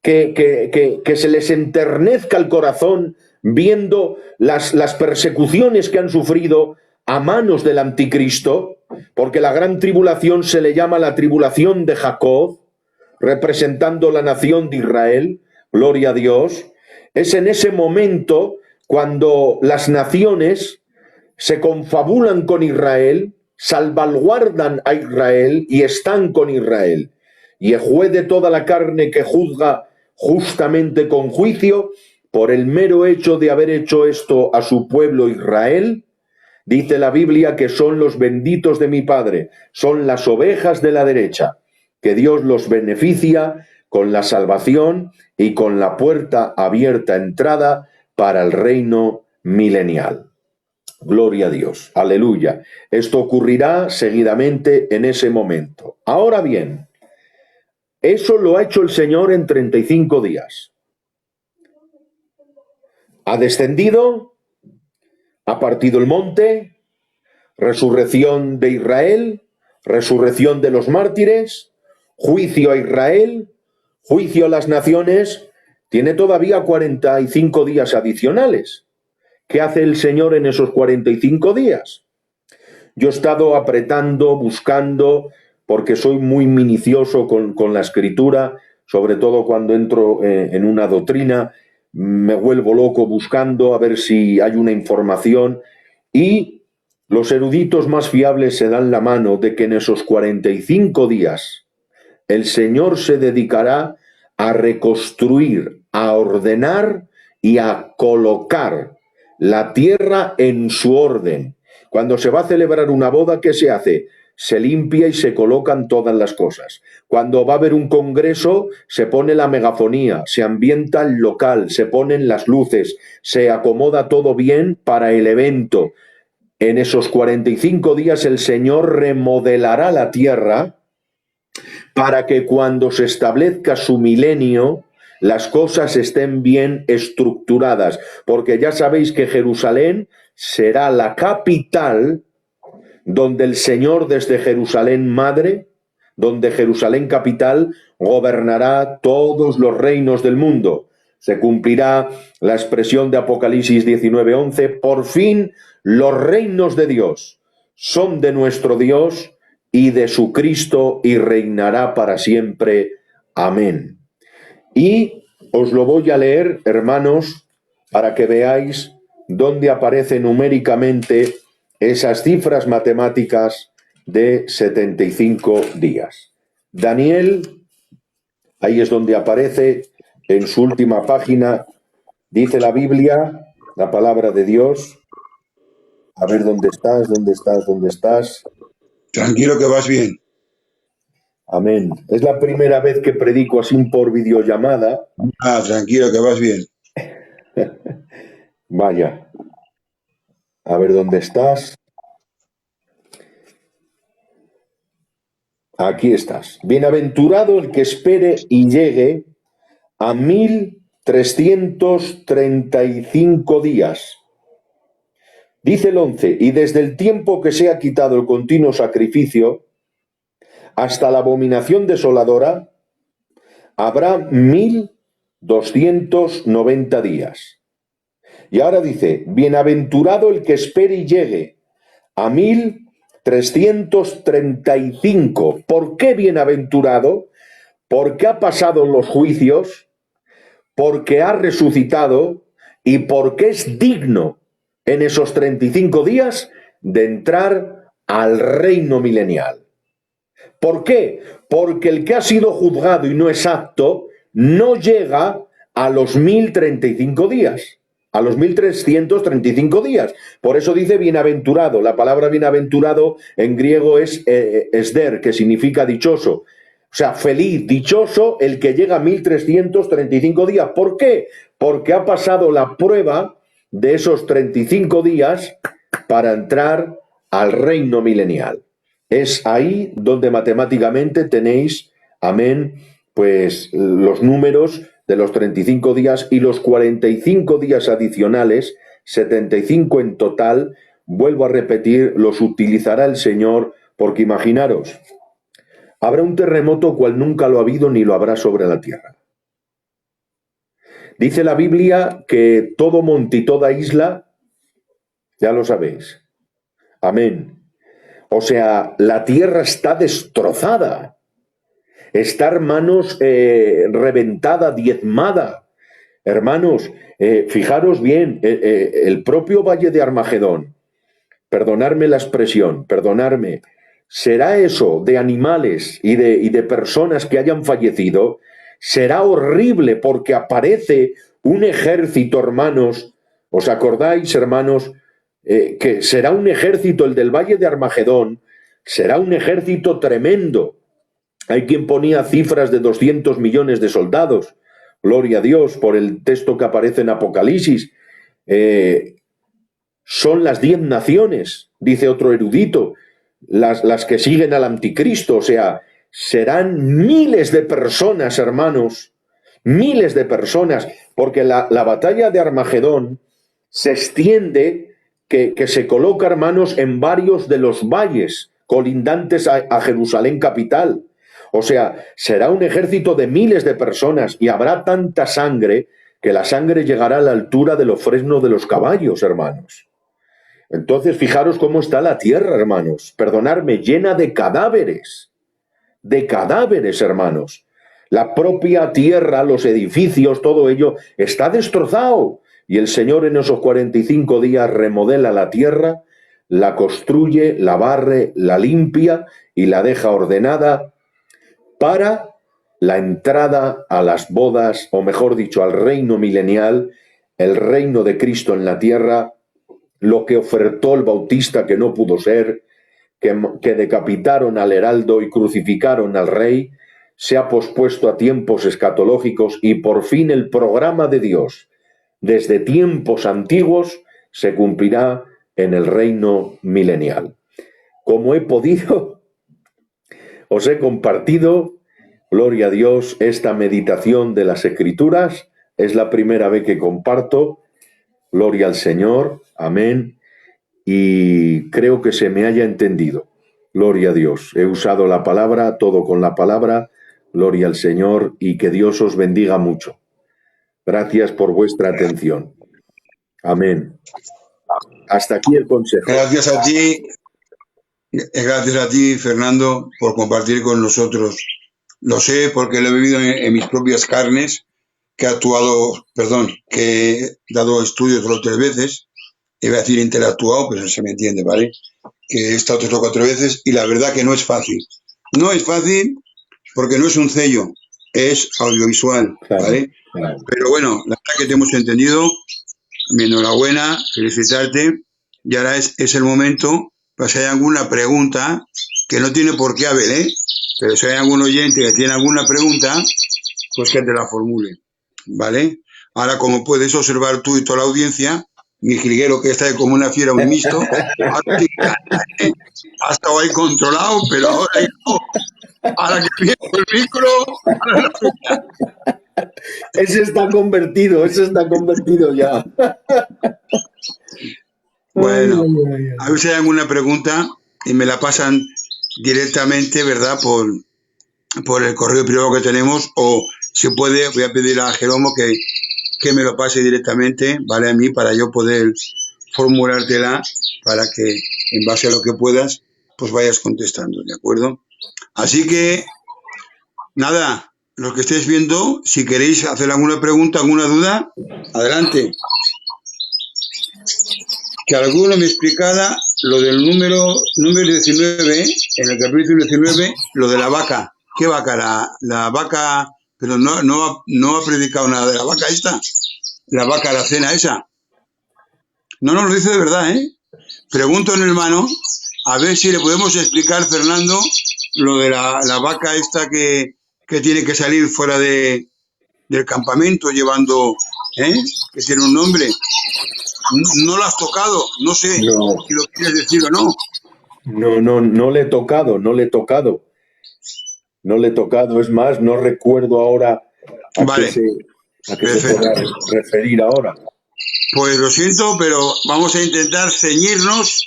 que se les enternezca el corazón viendo las persecuciones que han sufrido a manos del anticristo, porque la gran tribulación se le llama la tribulación de Jacob, representando la nación de Israel, gloria a Dios. Es en ese momento cuando las naciones se confabulan con Israel, salvaguardan a Israel y están con Israel. Y el juez de toda la carne que juzga justamente con juicio, por el mero hecho de haber hecho esto a su pueblo Israel, dice la Biblia que son los benditos de mi Padre, son las ovejas de la derecha, que Dios los beneficia con la salvación y con la puerta abierta entrada para el reino milenial. Gloria a Dios, aleluya. Esto ocurrirá seguidamente en ese momento. Ahora bien, eso lo ha hecho el Señor en 35 días. Ha descendido, ha partido el monte, resurrección de Israel, resurrección de los mártires, juicio a Israel, juicio a las naciones. Tiene todavía 45 días adicionales. ¿Qué hace el Señor en esos 45 días? Yo he estado apretando, buscando, porque soy muy minucioso con la escritura, sobre todo cuando entro en una doctrina, me vuelvo loco buscando a ver si hay una información, y los eruditos más fiables se dan la mano de que en esos 45 días el Señor se dedicará a reconstruir, a ordenar y a colocar la tierra en su orden. Cuando se va a celebrar una boda, ¿qué se hace? Se limpia y se colocan todas las cosas. Cuando va a haber un congreso, se pone la megafonía, se ambienta el local, se ponen las luces, se acomoda todo bien para el evento. En esos 45 días el Señor remodelará la tierra para que cuando se establezca su milenio, las cosas estén bien estructuradas, porque ya sabéis que Jerusalén será la capital donde el Señor desde Jerusalén madre, donde Jerusalén capital, gobernará todos los reinos del mundo. Se cumplirá la expresión de Apocalipsis 19:11, por fin los reinos de Dios son de nuestro Dios y de su Cristo y reinará para siempre. Amén. Y os lo voy a leer, hermanos, para que veáis dónde aparece numéricamente esas cifras matemáticas de 75 días. Daniel, ahí es donde aparece en su última página, dice la Biblia, la palabra de Dios. A ver, ¿dónde estás? ¿Dónde estás? ¿Dónde estás? Tranquilo que vas bien. Amén. Es la primera vez que predico así por videollamada. Tranquilo que vas bien. Vaya. A ver, ¿dónde estás? Aquí estás. Bienaventurado el que espere y llegue a 1335 días. Dice el 11, y desde el tiempo que se ha quitado el continuo sacrificio hasta la abominación desoladora, habrá 1290 días. Y ahora dice, bienaventurado el que espere y llegue a 1335. ¿Por qué bienaventurado? Porque ha pasado los juicios, porque ha resucitado y porque es digno en esos 35 días de entrar al reino milenial. ¿Por qué? Porque el que ha sido juzgado y no es apto no llega a los 1035 días, a los 1335 días. Por eso dice bienaventurado. La palabra bienaventurado en griego es esder, que significa dichoso. O sea, feliz, dichoso el que llega a 1335 días. ¿Por qué? Porque ha pasado la prueba de esos 35 días para entrar al reino milenial. Es ahí donde matemáticamente tenéis, amén, pues los números de los 35 días y los 45 días adicionales, 75 en total, vuelvo a repetir, los utilizará el Señor, porque imaginaros, habrá un terremoto cual nunca lo ha habido ni lo habrá sobre la tierra. Dice la Biblia que todo monte y toda isla, ya lo sabéis, amén. O sea, la tierra está destrozada, está, hermanos, reventada, diezmada. Hermanos, fijaros bien, el propio Valle de Armagedón, perdonadme la expresión, perdonadme, ¿será eso de animales y de personas que hayan fallecido? Será horrible porque aparece un ejército, hermanos. ¿Os acordáis, hermanos, que será un ejército, el del Valle de Armagedón, será un ejército tremendo? Hay quien ponía cifras de 200 millones de soldados. Gloria a Dios por el texto que aparece en Apocalipsis. Son las 10 naciones, dice otro erudito, las que siguen al anticristo. O sea, serán miles de personas, hermanos, miles de personas, porque la batalla de Armagedón se extiende, que se coloca, hermanos, en varios de los valles colindantes a Jerusalén capital. O sea, será un ejército de miles de personas y habrá tanta sangre que la sangre llegará a la altura de los fresnos de los caballos, hermanos. Entonces, fijaros cómo está la tierra, hermanos. Perdonadme, llena de cadáveres, hermanos. La propia tierra, los edificios, todo ello está destrozado. Y el Señor en esos 45 días remodela la tierra, la construye, la barre, la limpia y la deja ordenada para la entrada a las bodas, o mejor dicho, al reino milenial, el reino de Cristo en la tierra, lo que ofertó el Bautista que no pudo ser, que decapitaron al heraldo y crucificaron al rey, se ha pospuesto a tiempos escatológicos y por fin el programa de Dios, desde tiempos antiguos, se cumplirá en el reino milenial. Como he podido, os he compartido, gloria a Dios, esta meditación de las Escrituras. Es la primera vez que comparto, gloria al Señor, amén. y creo que se me haya entendido. Gloria a Dios. He usado la palabra, todo con la palabra. Gloria al Señor y que Dios os bendiga mucho. Gracias por vuestra atención. Amén. Hasta aquí el consejo. Gracias a ti, Fernando, por compartir con nosotros. Lo sé porque lo he vivido en mis propias carnes, que he dado estudios 2 o 3 veces, iba a decir interactuado, pero se me entiende, ¿vale? Que he estado 3 o 4 veces y la verdad que no es fácil. No es fácil porque no es un sello, es audiovisual, ¿vale? Claro. Pero bueno, la verdad que te hemos entendido, mi enhorabuena, felicitarte, y ahora es el momento, pues si hay alguna pregunta, que no tiene por qué haber, pero si hay algún oyente que tiene alguna pregunta, pues que te la formule, ¿vale? Ahora, como puedes observar tú y toda la audiencia, mi jilguero que está como una fiera, un mixto, ha estado ahí controlado, pero ahora que viene el micro... Ese está convertido ya. Bueno, a ver si hay alguna pregunta y me la pasan directamente, ¿verdad? Por el correo privado que tenemos, o si puede, voy a pedir a Jeromo que me lo pase directamente, ¿vale? A mí, para yo poder formulártela, para que en base a lo que puedas, pues vayas contestando, ¿de acuerdo? Así que, nada, los que estéis viendo, si queréis hacer alguna pregunta, alguna duda, adelante. Que alguno me explicara lo del número 19, en el capítulo 19, lo de la vaca. ¿Qué vaca? La vaca, pero no ha predicado nada de la vaca esta. La vaca, la cena esa. No nos lo dice de verdad, ¿eh? Pregunto al hermano, a ver si le podemos explicar, Fernando, lo de la vaca esta que tiene que salir fuera del campamento llevando, que tiene un nombre. No lo has tocado, no sé si lo quieres decir o no. No le he tocado. Es más, no recuerdo ahora a qué se pueda referir ahora. Pues lo siento, pero vamos a intentar ceñirnos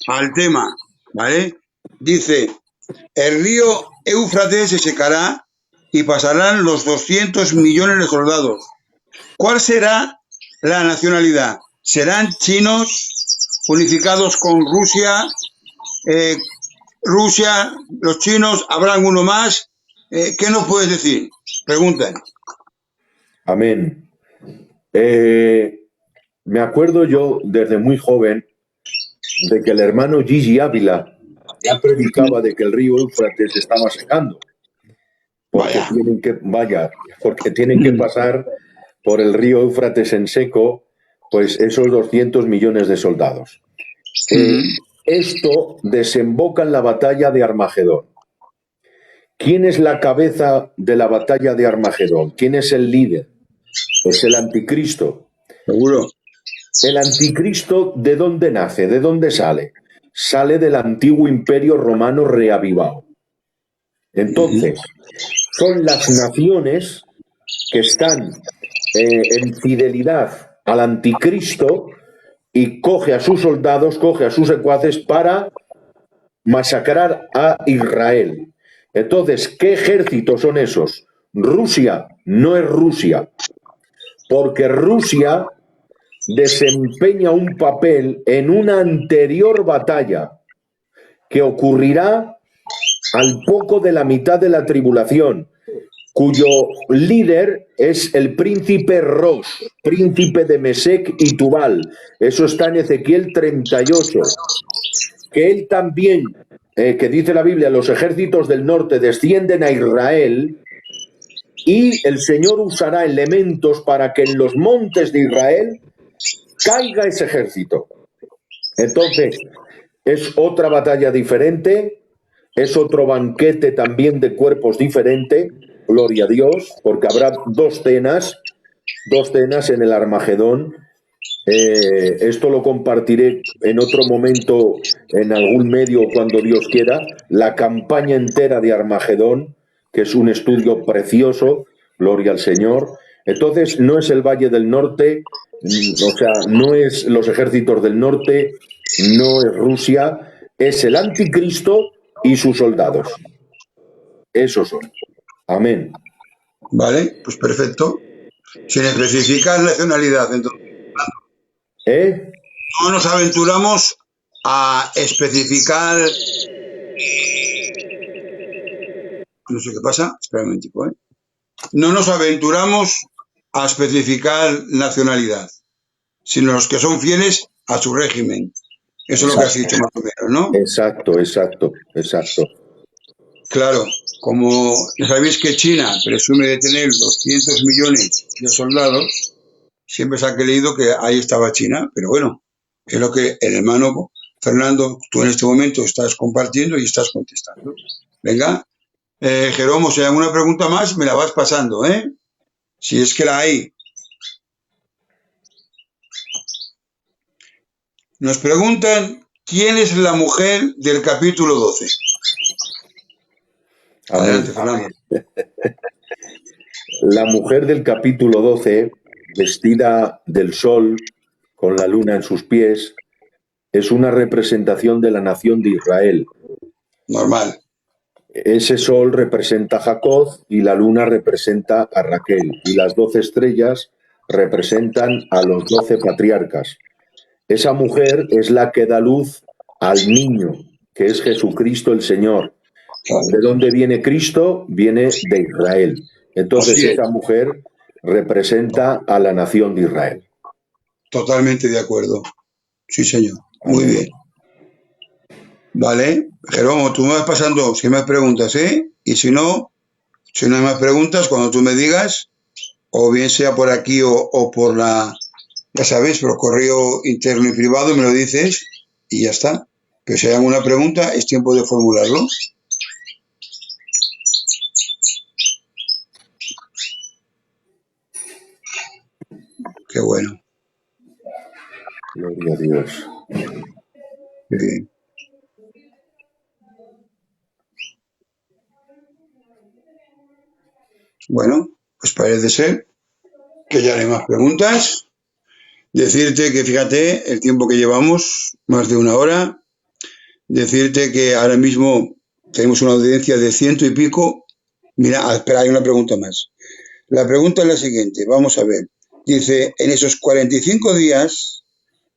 al tema, ¿vale? Dice, el río Éufrates se secará y pasarán los 200 millones de soldados. ¿Cuál será la nacionalidad? ¿Serán chinos unificados con Rusia? Los chinos, ¿habrán uno más? ¿Qué nos puedes decir? Preguntan. Amén. Me acuerdo yo desde muy joven de que el hermano Gigi Ávila ya predicaba de que el río Éufrates se estaba secando. Porque tienen que pasar por el río Éufrates en seco, pues esos 200 millones de soldados. Esto desemboca en la batalla de Armagedón. ¿Quién es la cabeza de la batalla de Armagedón? ¿Quién es el líder? Pues el anticristo. Seguro. ¿El anticristo de dónde nace? ¿De dónde sale? Sale del antiguo imperio romano reavivado. Entonces, son las naciones que están en fidelidad al anticristo y coge a sus soldados, coge a sus secuaces para masacrar a Israel. Entonces, ¿qué ejércitos son esos? Rusia no es Rusia, porque Rusia desempeña un papel en una anterior batalla que ocurrirá al poco de la mitad de la tribulación, cuyo líder es el príncipe Ros, príncipe de Mesec y Tubal. Eso está en Ezequiel 38. Que él también, que dice la Biblia, los ejércitos del norte descienden a Israel y el Señor usará elementos para que en los montes de Israel caiga ese ejército. Entonces, es otra batalla diferente, es otro banquete también de cuerpos diferente, gloria a Dios, porque habrá dos cenas en el Armagedón. Esto lo compartiré en otro momento, en algún medio, cuando Dios quiera, la campaña entera de Armagedón, que es un estudio precioso, gloria al Señor. Entonces, no es el Valle del Norte, o sea, no es los ejércitos del norte, no es Rusia, es el anticristo y sus soldados. Esos son. Amén. Vale, pues perfecto. Sin especificar nacionalidad, entonces. No nos aventuramos a especificar. No sé qué pasa. Espera un momentico, ¿eh? No nos aventuramos a especificar nacionalidad, sino los que son fieles a su régimen. Eso es lo que has dicho más o menos, ¿no? Exacto. Claro, como ya sabéis que China presume de tener 200 millones de soldados, siempre se ha creído que ahí estaba China, pero bueno, es lo que el hermano Fernando, tú en este momento estás compartiendo y estás contestando. Venga, Jeromo, si hay alguna pregunta más, me la vas pasando, ¿eh? Si es que la hay. Nos preguntan quién es la mujer del capítulo 12. Adelante, Fernando. La mujer del capítulo 12, vestida del sol, con la luna en sus pies, es una representación de la nación de Israel. Normal. Ese sol representa a Jacob y la luna representa a Raquel. Y las 12 estrellas representan a los 12 patriarcas. Esa mujer es la que da luz al niño, que es Jesucristo el Señor. ¿De dónde viene Cristo? Viene de Israel. Entonces esa mujer representa a la nación de Israel. Totalmente de acuerdo. Sí, señor. Muy bien. Vale. Jeromo, tú me vas pasando, si me preguntas, ¿eh? Y si no hay más preguntas, cuando tú me digas, o bien sea por aquí o por la, ya sabes, por correo interno y privado, me lo dices y ya está. Pero si hay alguna pregunta, es tiempo de formularlo. Qué bueno. Gloria a Dios. Sí. Bueno, pues parece ser que ya no hay más preguntas. Decirte que, fíjate, el tiempo que llevamos, más de 1 hora. Decirte que ahora mismo tenemos una audiencia de 100 y pico. Mira, espera, hay una pregunta más. La pregunta es la siguiente, vamos a ver. Dice, en esos 45 días,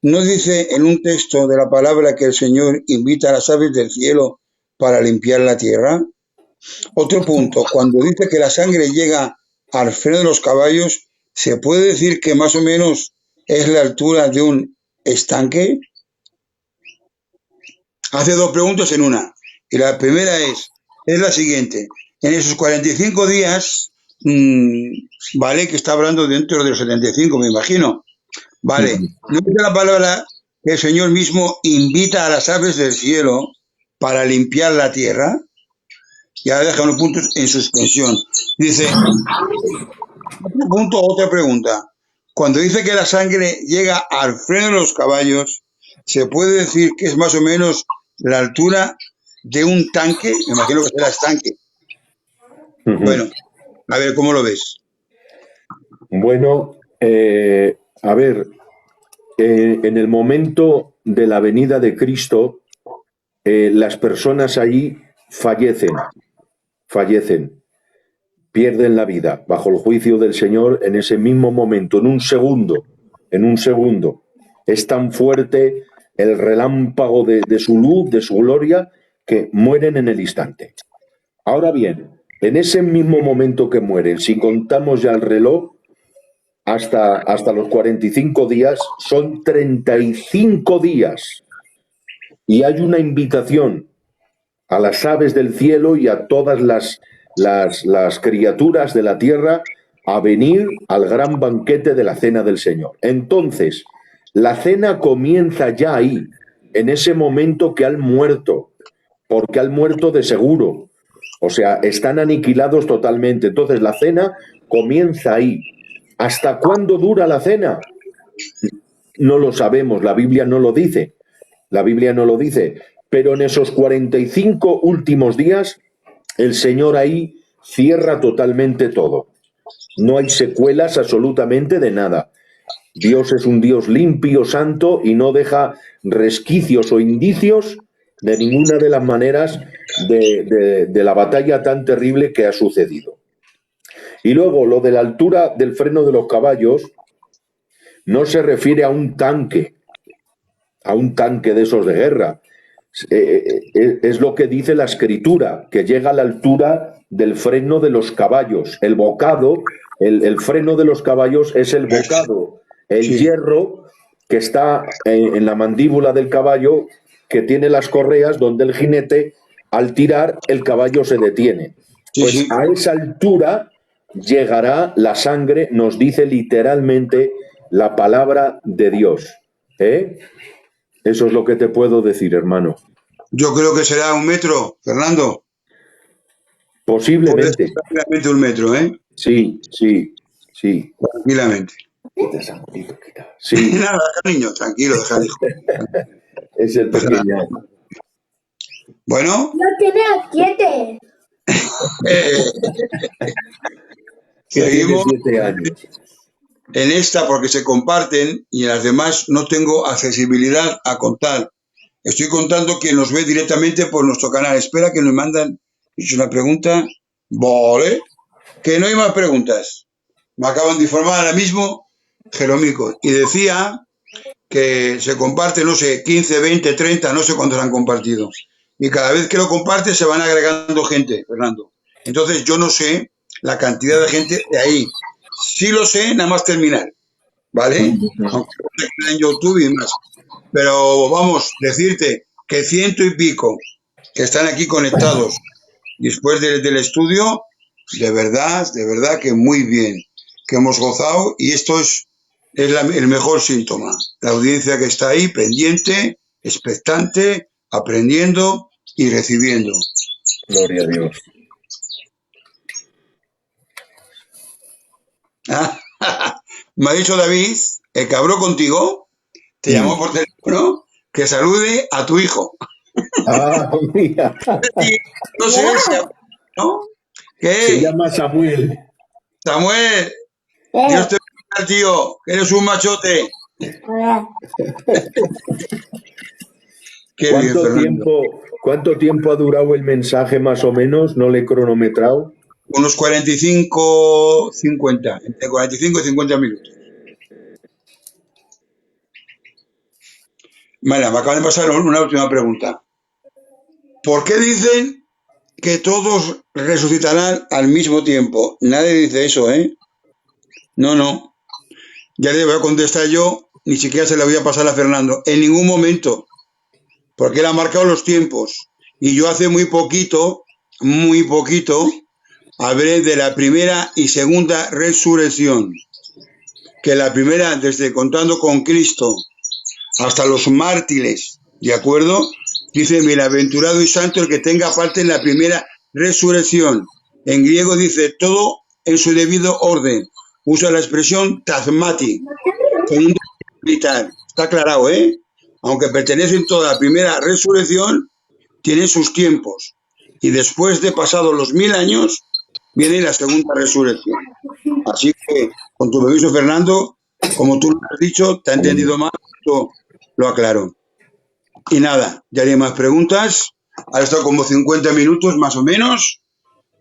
¿no dice en un texto de la palabra que el Señor invita a las aves del cielo para limpiar la tierra? Otro punto, cuando dice que la sangre llega al freno de los caballos, ¿se puede decir que más o menos es la altura de un estanque? Hace 2 preguntas en una. Y la primera es la siguiente. En esos 45 días, vale, que está hablando dentro de los 75, me imagino. Vale, no dice la palabra que el Señor mismo invita a las aves del cielo para limpiar la tierra. Ya deja unos puntos en suspensión. Dice, otro punto, otra pregunta. Cuando dice que la sangre llega al freno de los caballos, ¿se puede decir que es más o menos la altura de un tanque? Me imagino que será estanque. Bueno, a ver, ¿cómo lo ves? Bueno, a ver, en el momento de la venida de Cristo, las personas allí fallecen, pierden la vida bajo el juicio del Señor en ese mismo momento, en un segundo. Es tan fuerte el relámpago de su luz, de su gloria, que mueren en el instante. Ahora bien, en ese mismo momento que mueren, si contamos ya el reloj, hasta los 45 días, son 35 días. Y hay una invitación a las aves del cielo y a todas las criaturas de la tierra a venir al gran banquete de la cena del Señor. Entonces, la cena comienza ya ahí, en ese momento que han muerto, porque han muerto de seguro. O sea, están aniquilados totalmente. Entonces, la cena comienza ahí. ¿Hasta cuándo dura la cena? No lo sabemos, la Biblia no lo dice. Pero en esos 45 últimos días, el Señor ahí cierra totalmente todo. No hay secuelas absolutamente de nada. Dios es un Dios limpio, santo, y no deja resquicios o indicios de ninguna de las maneras de la batalla tan terrible que ha sucedido. Y luego, lo de la altura del freno de los caballos no se refiere a un tanque de esos de guerra. Es lo que dice la Escritura, que llega a la altura del freno de los caballos. El bocado, el freno de los caballos es el bocado, el hierro que está en la mandíbula del caballo, que tiene las correas donde el jinete, al tirar, el caballo se detiene. Pues a esa altura llegará la sangre, nos dice literalmente la palabra de Dios. Eso es lo que te puedo decir, hermano. Yo creo que será 1 metro, Fernando. Posiblemente. Tranquilamente 1 metro, ¿eh? Sí. Tranquilamente. Sí. Nada, niño, tranquilo, deja hijo. Es el pequeño. Bueno. No tiene 7. Seguimos 7 años. En esta porque se comparten y en las demás no tengo accesibilidad a contar. Estoy contando quien nos ve directamente por nuestro canal. Espera que nos mandan. ¿Es una pregunta? Vale. Que no hay más preguntas. Me acaban de informar ahora mismo Jeromico. Y decía que se comparte, no sé, 15, 20, 30, no sé cuántos han compartido. Y cada vez que lo comparte se van agregando gente, Fernando. Entonces yo no sé la cantidad de gente de ahí. Sí lo sé, nada más terminar. ¿Vale? Aunque en YouTube y demás. Pero vamos, decirte que 100 y pico que están aquí conectados después del estudio, de verdad que muy bien, que hemos gozado y esto es el mejor síntoma. La audiencia que está ahí pendiente, expectante, aprendiendo y recibiendo. Gloria a Dios. Me ha dicho David, el que habló contigo, te llamó por teléfono, que salude a tu hijo. Mira. No sé, ¿no? ¿Qué? Se llama Samuel. Samuel, Dios te bendiga, tío, que eres un machote. Qué bien, Fernando. ¿Cuánto tiempo ha durado el mensaje más o menos? ¿No le he cronometrado? Unos 45, 50, entre 45 y 50 minutos. Vale, me acaba de pasar una última pregunta. ¿Por qué dicen que todos resucitarán al mismo tiempo? Nadie dice eso, ¿eh? No. Ya le voy a contestar yo, ni siquiera se la voy a pasar a Fernando. En ningún momento. Porque él ha marcado los tiempos. Y yo hace muy poquito, hablé de la primera y segunda resurrección. Que la primera, desde contando con Cristo hasta los mártires, ¿de acuerdo? Dice, bienaventurado y santo el que tenga parte en la primera resurrección. En griego dice, todo en su debido orden. Usa la expresión tazmati, con un militar. Está aclarado, ¿eh? Aunque pertenecen toda la primera resurrección, tienen sus tiempos. Y después de pasados los 1000 años, viene la segunda resurrección. Así que, con tu permiso, Fernando, como tú lo has dicho, te ha entendido mal, lo aclaro. Y nada, ya hay más preguntas. Ha estado como 50 minutos más o menos.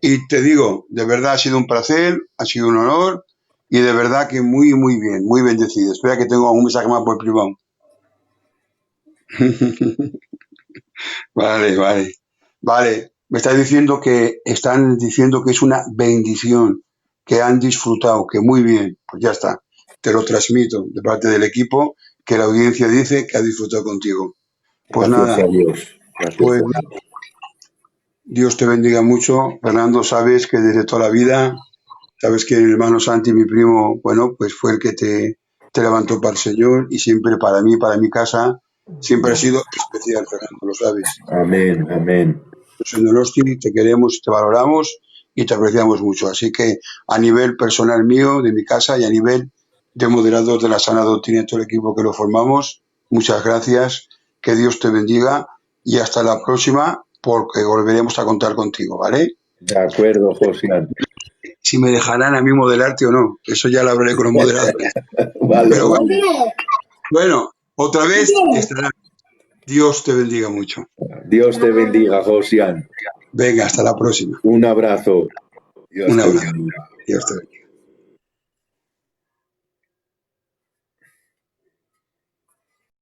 Y te digo, de verdad ha sido un placer, ha sido un honor. Y de verdad que muy, muy bien, muy bendecido. Espera que tengo un mensaje más por privado. Vale. Me están diciendo que es una bendición, que han disfrutado, que muy bien. Pues ya está. Te lo transmito de parte del equipo, que la audiencia dice que ha disfrutado contigo. Pues gracias nada. A Dios. Pues Dios te bendiga mucho. Fernando, sabes que desde toda la vida, sabes que el hermano Santi, mi primo, bueno, pues fue el que te levantó para el Señor y siempre para mí, para mi casa, siempre ha sido especial, Fernando, lo sabes. Amén. Señor Osti, te queremos, te valoramos y te apreciamos mucho. Así que a nivel personal mío, de mi casa y a nivel de moderador de la sana doctrina y todo el equipo que lo formamos, muchas gracias, que Dios te bendiga y hasta la próxima porque volveremos a contar contigo, ¿vale? De acuerdo, José. si me dejarán a mí modelarte o no. Eso ya lo hablaré con los moderadores. Vale, Pero vale. bueno, otra vez estará. Dios te bendiga mucho. Dios te bendiga, Josian. Venga, hasta la próxima. Un abrazo. Dios Un te abrazo. bendiga. Dios te bendiga.